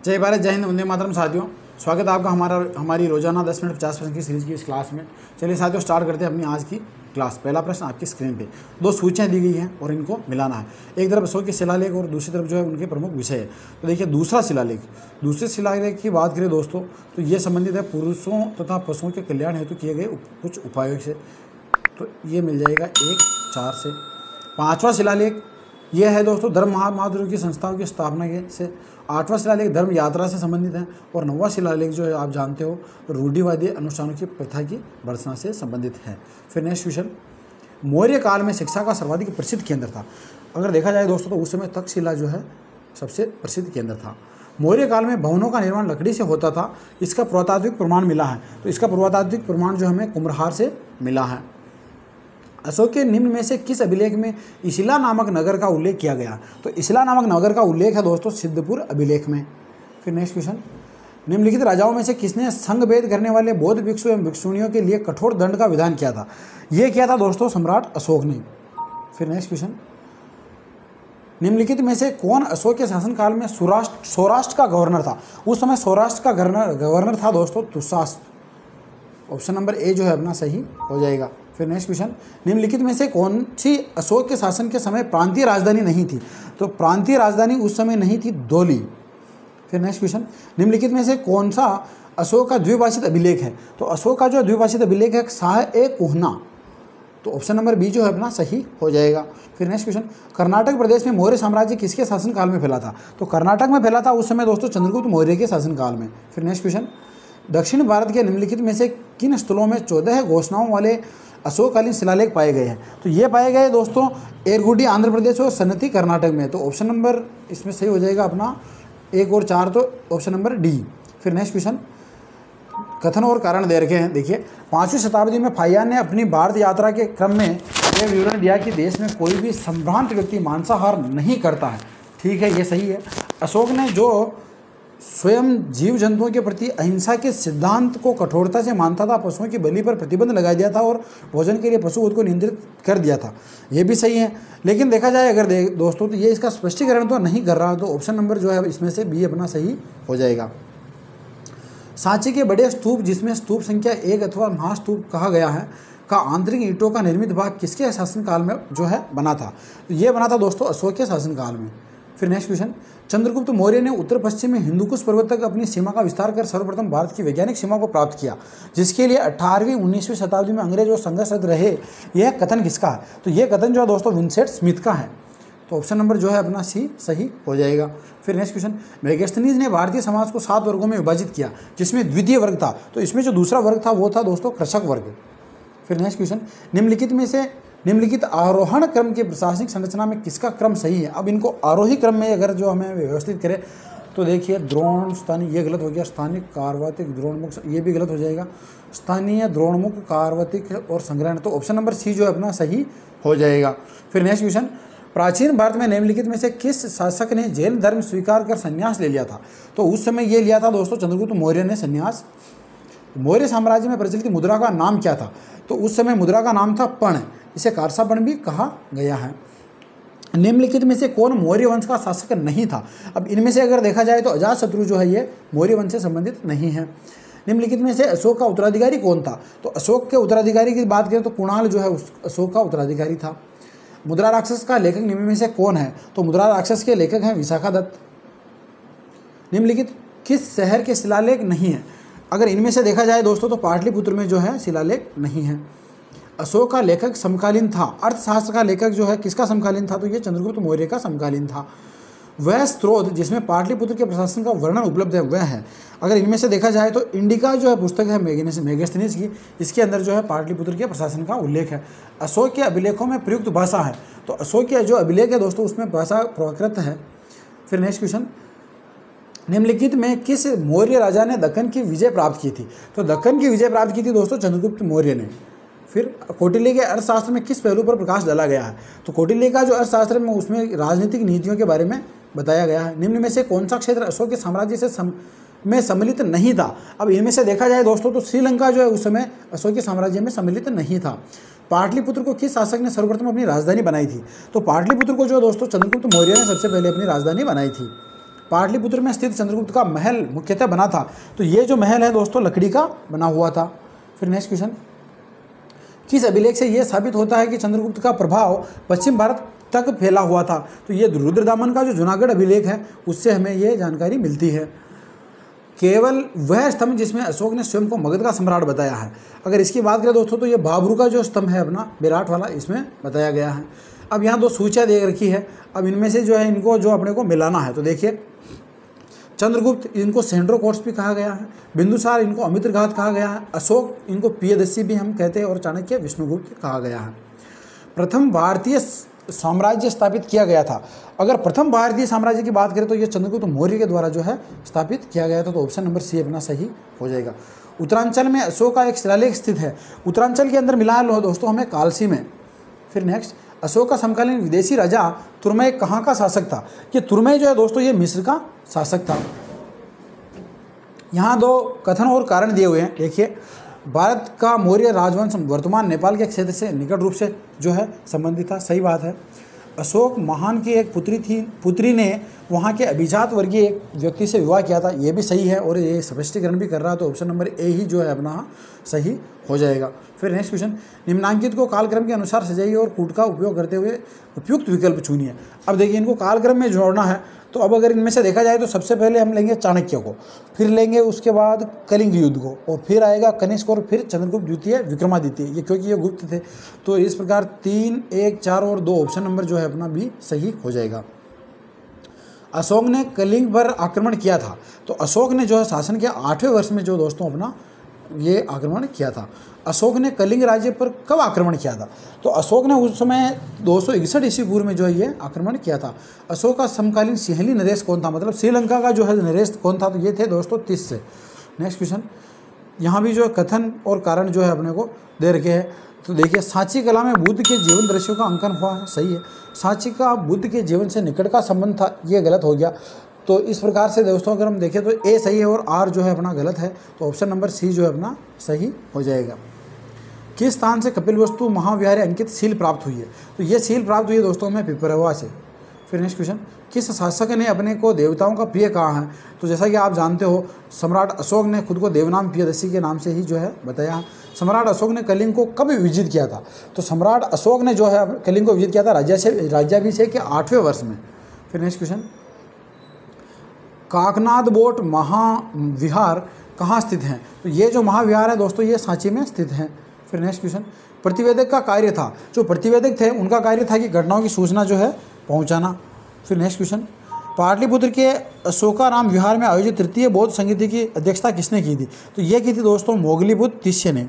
जय भारत, जय हिंद, वंदे मातरम। साथियों, स्वागत है आपका हमारी रोजाना 10 मिनट 50% की सीरीज की इस क्लास में। चलिए साथियों, स्टार्ट करते हैं अपनी आज की क्लास। पहला प्रश्न आपकी स्क्रीन पे दो सूचियाँ दी गई हैं और इनको मिलाना है। एक तरफ अशोक के शिलालेख और दूसरी तरफ जो है उनके प्रमुख विषय है। तो देखिए दूसरे शिलालेख की बात करें दोस्तों, तो ये संबंधित है पुरुषों तथा पशुओं के कल्याण हेतु किए गए कुछ उपायों से। तो ये मिल जाएगा 1-4 से। 5वां शिलालेख यह है दोस्तों धर्म महामातृ की संस्थाओं की स्थापना से। 8वां शिलालेख धर्म यात्रा से संबंधित है और 9वां शिलालेख जो है आप जानते हो रूढ़िवादी अनुष्ठानों की प्रथा की वर्षना से संबंधित है। फिर नेक्स्ट क्वेश्चन, मौर्य काल में शिक्षा का सर्वाधिक प्रसिद्ध केंद्र था। अगर देखा जाए दोस्तों तो उस समय तक्षशिला जो है सबसे प्रसिद्ध केंद्र था। मौर्य काल में भवनों का निर्माण लकड़ी से होता था। इसका पुरातात्विक प्रमाण मिला है। तो इसका पुरातात्विक प्रमाण जो हमें कुम्भलहार से मिला है। अशोक के निम्न में से किस अभिलेख में इसिला नामक नगर का उल्लेख किया गया? तो इसिला नामक नगर का उल्लेख है दोस्तों सिद्धपुर अभिलेख में। फिर नेक्स्ट क्वेश्चन, निम्नलिखित राजाओं में से किसने संघ भेद करने वाले बौद्ध भिक्षु एवं भिक्षुणियों के लिए कठोर दंड का विधान किया था? यह किया था दोस्तों सम्राट अशोक ने। फिर नेक्स्ट क्वेश्चन, निम्नलिखित में से कौन अशोक के शासनकाल में सौराष्ट्र का गवर्नर था? उस समय सौराष्ट्र का गवर्नर था दोस्तों तुषास्प। ऑप्शन नंबर ए जो है अपना सही हो जाएगा। फिर नेक्स्ट क्वेश्चन, निम्नलिखित में से कौन सी अशोक के शासन के समय प्रांतीय राजधानी नहीं थी? तो प्रांतीय राजधानी उस समय नहीं थी धौली। फिर नेक्स्ट क्वेश्चन, निम्नलिखित में से कौन सा अशोक का द्विभाषित अभिलेख है? तो अशोक का जो द्विभाषित अभिलेख है शाह-ए-कुहना। तो ऑप्शन नंबर बी जो है अपना सही हो जाएगा। फिर नेक्स्ट क्वेश्चन, कर्नाटक प्रदेश में मौर्य साम्राज्य किसके शासनकाल में फैला था? तो कर्नाटक में फैला था उस समय दोस्तों चंद्रगुप्त मौर्य के शासनकाल में। फिर नेक्स्ट क्वेश्चन, दक्षिण भारत के निम्नलिखित में से किन स्थलों में 14 घोषणाओं वाले अशोककालीन शिलालेख पाए गए हैं? तो ये पाए गए दोस्तों एरगुडी आंध्र प्रदेश और सन्नति कर्नाटक में। तो ऑप्शन नंबर इसमें सही हो जाएगा अपना 1 और 4, तो ऑप्शन नंबर डी। फिर नेक्स्ट क्वेश्चन, कथन और कारण दे रखे हैं। देखिए 5वीं शताब्दी में फाहियान ने अपनी भारत यात्रा के क्रम में यह विवरण दिया कि देश में कोई भी संभ्रांत व्यक्ति मांसाहार नहीं करता है। ठीक है, ये सही है। अशोक ने जो स्वयं जीव जंतुओं के प्रति अहिंसा के सिद्धांत को कठोरता से मानता था, पशुओं की बलि पर प्रतिबंध लगा दिया था और भोजन के लिए पशुवध को नियंत्रित कर दिया था। ये भी सही है। लेकिन देखा जाए अगर दोस्तों तो ये इसका स्पष्टीकरण तो नहीं कर रहा, तो ऑप्शन नंबर जो है इसमें से बी अपना सही हो जाएगा। सांची के बड़े स्तूप, जिसमें स्तूप संख्या 1 अथवा महास्तूप कहा गया है, का आंतरिक ईंटों का निर्मित भाग किसके शासनकाल में जो है बना था? तो ये बना था दोस्तों अशोक के शासनकाल में। फिर नेक्स्ट क्वेश्चन, चंद्रगुप्त मौर्य ने उत्तर पश्चिम में हिंदुकुश पर्वत तक अपनी सीमा का विस्तार कर सर्वप्रथम भारत की वैज्ञानिक सीमा को प्राप्त किया, जिसके लिए 18वीं 19वीं शताब्दी में अंग्रेज और संघर्षरत रहे। यह कथन किसका है? तो यह कथन जो है दोस्तों विंसेंट स्मिथ का है। तो ऑप्शन नंबर जो है अपना सी सही हो जाएगा। फिर नेक्स्ट क्वेश्चन, मेगास्थनीज ने भारतीय समाज को 7 वर्गों में विभाजित किया, जिसमें द्वितीय वर्ग था। तो इसमें जो दूसरा वर्ग था वो था दोस्तों कृषक वर्ग। फिर नेक्स्ट क्वेश्चन, निम्नलिखित आरोहण क्रम की प्रशासनिक संरचना में किसका क्रम सही है? अब इनको आरोही क्रम में अगर जो हमें व्यवस्थित करें तो देखिए द्रोण स्थानीय, ये गलत हो गया। स्थानिक, कार्वतिक, द्रोणमुख, ये भी गलत हो जाएगा। स्थानीय, द्रोणमुख, कार्वतिक और संग्रहण। तो ऑप्शन नंबर सी जो है अपना सही हो जाएगा। फिर नेक्स्ट क्वेश्चन, प्राचीन भारत में निम्नलिखित में से किस शासक ने जैन धर्म स्वीकार कर संन्यास ले लिया था? तो उस समय ये लिया था दोस्तों चंद्रगुप्त मौर्य ने संन्यास। मौर्य साम्राज्य में प्रचलित मुद्रा का नाम क्या था? तो उस समय मुद्रा का नाम था पण। इसे कारसापण भी कहा गया है। निम्नलिखित में से कौन मौर्य वंश का शासक नहीं था? अब इनमें से अगर देखा जाए तो अजातशत्रु जो है ये मौर्य वंश से संबंधित नहीं है। निम्नलिखित में से अशोक का उत्तराधिकारी कौन था? तो अशोक के उत्तराधिकारी की बात करें तो कुणाल जो है उस अशोक का उत्तराधिकारी था। मुद्रा राक्षस का लेखक निम्न में से कौन है? तो मुद्रा राक्षस के लेखक हैं विशाखादत्त। निम्नलिखित किस शहर के शिलालेख नहीं है? अगर इनमें से देखा जाए दोस्तों तो पाटलिपुत्र में जो है शिलालेख नहीं है। अशोक का लेखक समकालीन था। अर्थशास्त्र का लेखक जो है किसका समकालीन था? तो ये चंद्रगुप्त मौर्य का समकालीन था। वह स्रोत जिसमें पाटलिपुत्र के प्रशासन का वर्णन उपलब्ध है वह है। अगर इनमें से देखा जाए तो इंडिका जो है पुस्तक है मेगास्थनीज की, इसके अंदर जो है पाटलिपुत्र के प्रशासन का उल्लेख है। अशोक के अभिलेखों में प्रयुक्त भाषा है। तो अशोक के जो अभिलेख है दोस्तों उसमें भाषा प्राकृत है। फिर नेक्स्ट क्वेश्चन, निम्नलिखित में किस मौर्य राजा ने दक्कन की विजय प्राप्त की थी? तो दक्कन की विजय प्राप्त की थी दोस्तों चंद्रगुप्त मौर्य ने। फिर कौटिल्य के अर्थशास्त्र में किस पहलू पर प्रकाश डाला गया है? तो कौटिल्य का जो अर्थशास्त्र में उसमें राजनीतिक नीतियों के बारे में बताया गया है। निम्न में से कौन सा क्षेत्र अशोक के साम्राज्य से में सम्मिलित नहीं था? अब इनमें से देखा जाए दोस्तों तो श्रीलंका जो है उस समय अशोक के साम्राज्य में सम्मिलित नहीं था। पाटलिपुत्र को किस शासक ने सर्वप्रथम अपनी राजधानी बनाई थी? तो पाटलिपुत्र को जो दोस्तों चंद्रगुप्त मौर्य ने सबसे पहले अपनी राजधानी बनाई थी। पाटलिपुत्र में स्थित चंद्रगुप्त का महल मुख्यतः बना था। तो ये जो महल है दोस्तों लकड़ी का बना हुआ था। फिर नेक्स्ट क्वेश्चन, किस अभिलेख से यह साबित होता है कि चंद्रगुप्त का प्रभाव पश्चिम भारत तक फैला हुआ था? तो ये रुद्रदामन का जो जूनागढ़ अभिलेख है उससे हमें ये जानकारी मिलती है। केवल वह स्तंभ जिसमें अशोक ने स्वयं को मगध का सम्राट बताया है। अगर इसकी बात करें दोस्तों तो ये बाबरू का जो स्तंभ है अपना विराट वाला, इसमें बताया गया है। अब यहाँ 2 सूचियाँ दे रखी है, अब इनमें से जो है इनको जो अपने को मिलाना है। तो देखिए, चंद्रगुप्त इनको सेंड्रोकोर्स भी कहा गया है, बिंदुसार इनको अमित्रघात कहा गया है, अशोक इनको प्रियदर्शी भी हम कहते हैं, और चाणक्य विष्णुगुप्त कहा गया है। प्रथम भारतीय साम्राज्य स्थापित किया गया था। अगर प्रथम भारतीय साम्राज्य की बात करें तो ये चंद्रगुप्त मौर्य के द्वारा जो है स्थापित किया गया था। तो ऑप्शन नंबर सी अपना सही हो जाएगा। उत्तरांचल में अशोक का एक शिलालेख स्थित है। उत्तरांचल के अंदर मिला है दोस्तों हमें कालसी में। फिर नेक्स्ट, अशोक का समकालीन विदेशी राजा तुर्मय कहाँ का शासक था? ये तुर्मय जो है दोस्तों ये मिस्र का शासक था। यहाँ 2 कथन और कारण दिए हुए हैं। देखिए, भारत का मौर्य राजवंश वर्तमान नेपाल के क्षेत्र से निकट रूप से जो है संबंधित था। सही बात है। अशोक महान की एक पुत्री ने वहाँ के अभिजात वर्गीय एक व्यक्ति से विवाह किया था। ये भी सही है और ये स्पष्टीकरण भी कर रहा है। तो ऑप्शन नंबर ए ही जो है अपना सही हो जाएगा। फिर नेक्स्ट क्वेश्चन, निम्नांकित को कालक्रम के अनुसार सजाइए और कूट का उपयोग करते हुए उपयुक्त विकल्प चुनिए। अब देखिए, इनको कालक्रम में जोड़ना है। तो अब अगर इनमें से देखा जाए तो सबसे पहले हम लेंगे चाणक्य को, फिर लेंगे उसके बाद कलिंग युद्ध को, और फिर आएगा कनिष्क, और फिर चंद्रगुप्त द्वितीय, विक्रमादित्य। ये क्योंकि ये गुप्त थे। तो इस प्रकार 3, 1, 4 और 2 ऑप्शन नंबर जो है अपना भी सही हो जाएगा। अशोक ने कलिंग पर आक्रमण किया था। तो अशोक ने जो है शासन के 8वें वर्ष में जो दोस्तों अपना ये आक्रमण किया था। अशोक ने कलिंग राज्य पर कब आक्रमण किया था? तो अशोक ने उस समय 261 ईस्वी पूर्व में जो है ये आक्रमण किया था। अशोक का समकालीन सिंहली नरेश कौन था? मतलब श्रीलंका का जो है नरेश कौन था? तो ये थे दोस्तों 30 से। नेक्स्ट क्वेश्चन, यहाँ भी जो कथन और कारण जो है अपने को दे रखे हैं। तो देखिए, सांची कला में बुद्ध के जीवन दृश्यों का अंकन हुआ है। सही है। सांची का बुद्ध के जीवन से निकट का संबंध था, ये गलत हो गया। तो इस प्रकार से दोस्तों अगर हम देखें तो ए सही है और आर जो है अपना गलत है। तो ऑप्शन नंबर सी जो है अपना सही हो जाएगा। किस स्थान से कपिलवस्तु महाविहार अंकित सील प्राप्त हुई है? तो ये सील प्राप्त हुई है दोस्तों हमें पिपरवा से। फिर नेक्स्ट क्वेश्चन, किस शासक ने अपने को देवताओं का प्रिय कहा है? तो जैसा कि आप जानते हो, सम्राट अशोक ने खुद को देवनाम प्रियदर्शी के नाम से ही जो है बताया। सम्राट अशोक ने कलिंग को कब विजित किया था? तो सम्राट अशोक ने जो है कलिंग को विजित किया था राज्याभिषेक के 8वें वर्ष में। फिर नेक्स्ट क्वेश्चन, काकनाद बोट महाविहार कहाँ स्थित हैं? तो ये जो महाविहार है दोस्तों ये सांची में स्थित है। फिर नेक्स्ट क्वेश्चन, प्रतिवेदक का कार्य था। जो प्रतिवेदक थे उनका कार्य था कि घटनाओं की सूचना जो है पहुंचाना। फिर नेक्स्ट क्वेश्चन, पाटलिपुत्र के अशोकाराम विहार में आयोजित तृतीय बौद्ध संगीति की अध्यक्षता किसने की थी? तो ये की थी दोस्तों मोगलीपुत्र तिष्य ने।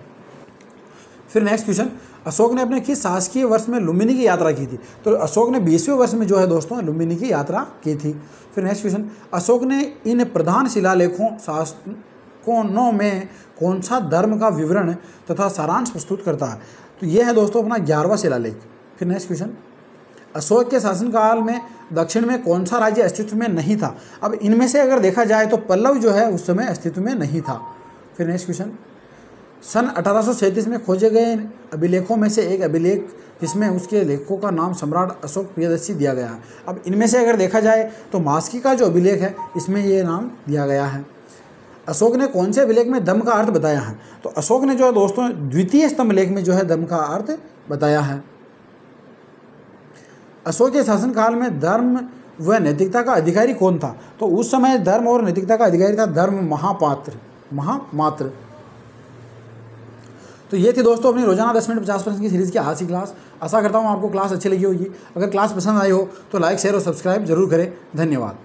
फिर नेक्स्ट क्वेश्चन, अशोक ने अपने किस शासकीय वर्ष में लुम्बिनी की यात्रा की थी? तो अशोक ने 20वें वर्ष में जो है दोस्तों लुम्बिनी की यात्रा की थी। फिर नेक्स्ट क्वेश्चन, अशोक ने इन प्रधान शिलालेखों शासकों में कौन सा धर्म का विवरण तथा सारांश प्रस्तुत करता है? तो ये है दोस्तों अपना 11वां शिलालेख। फिर नेक्स्ट क्वेश्चन, अशोक के शासनकाल में दक्षिण में कौन सा राज्य अस्तित्व में नहीं था? अब इनमें से अगर देखा जाए तो पल्लव जो है उस समय अस्तित्व में नहीं था। फिर नेक्स्ट क्वेश्चन, सन 1837 में खोजे गए अभिलेखों में से एक अभिलेख जिसमें उसके लेखकों का नाम सम्राट अशोक प्रियदर्शी दिया गया है। अब इनमें से अगर देखा जाए तो मास्की का जो अभिलेख है इसमें ये नाम दिया गया है। अशोक ने कौन से अभिलेख में दम का अर्थ बताया है? तो अशोक ने जो है दोस्तों द्वितीय स्तंभ लेख में जो है दम का अर्थ बताया है। अशोक के शासनकाल में धर्म व नैतिकता का अधिकारी कौन था? तो उस समय धर्म और नैतिकता का अधिकारी था धर्म महामात्र। तो ये थी दोस्तों अपनी रोजाना 10 मिनट 50% की सीरीज़ की आज की क्लास। आशा करता हूँ आपको क्लास अच्छी लगी होगी। अगर क्लास पसंद आई हो तो लाइक, शेयर और सब्सक्राइब जरूर करें। धन्यवाद।